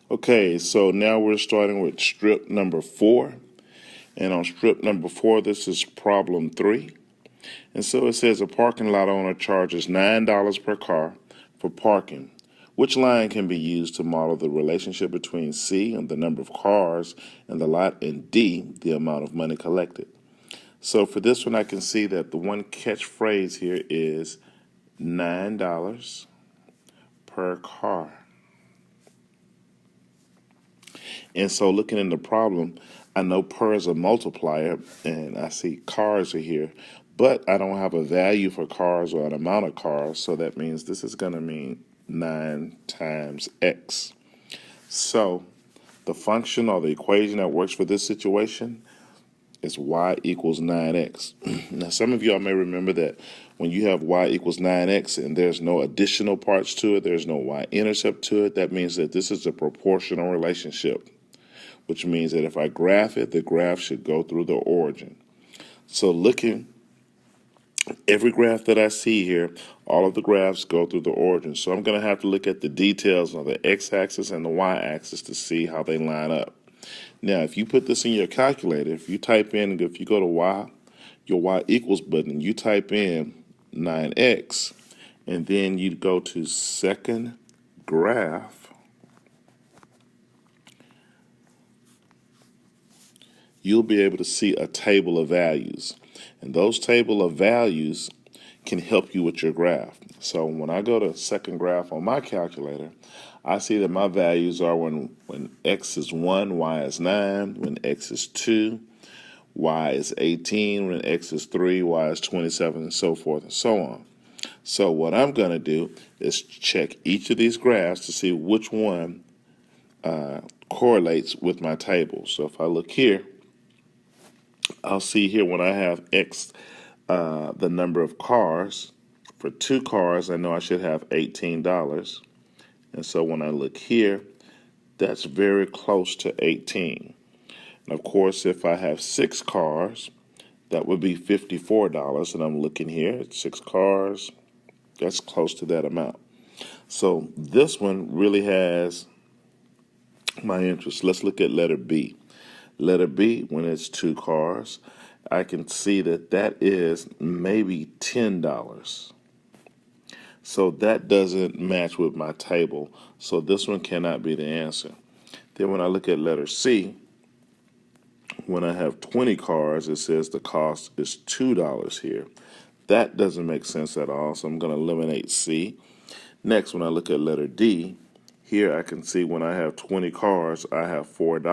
Okay, so now we're starting with strip number 4. And on strip number 4, this is problem 3. And so it says a parking lot owner charges $9 per car for parking. Which line can be used to model the relationship between C and the number of cars in the lot and D, the amount of money collected? So for this one, I can see that the one catchphrase here is $9 per car. And so looking in the problem, I know per is a multiplier, and I see cars are here, but I don't have a value for cars or an amount of cars, so that means this is going to mean 9 times x. So the function or the equation that works for this situation is y equals 9x. Now, some of y'all may remember that when you have y equals 9x and there's no additional parts to it, there's no y-intercept to it, that means that this is a proportional relationship, which means that if I graph it, the graph should go through the origin. So looking, every graph that I see here, all of the graphs go through the origin. So I'm going to have to look at the details on the x-axis and the y-axis to see how they line up. Now, if you put this in your calculator, if you type in, if you go to y, your y equals button, you type in 9x, and then you go to second graph, you'll be able to see a table of values. And those table of values can help you with your graph. So when I go to second graph on my calculator, I see that my values are when x is 1, y is 9, when x is 2, y is 18, when x is 3, y is 27, and so forth and so on. So what I'm going to do is check each of these graphs to see which one correlates with my table. So if I look here, I'll see here when I have x, the number of cars. For 2 cars, I know I should have $18. And so when I look here, that's very close to 18. And of course, if I have 6 cars, that would be $54. And I'm looking here at 6 cars, that's close to that amount. So this one really has my interest. Let's look at letter B. Letter B, when it's 2 cars, I can see that that is maybe $10. So that doesn't match with my table. So this one cannot be the answer. Then when I look at letter C, when I have 20 cars, it says the cost is $2 here. That doesn't make sense at all, so I'm going to eliminate C. Next, when I look at letter D, here I can see when I have 20 cars, I have $4.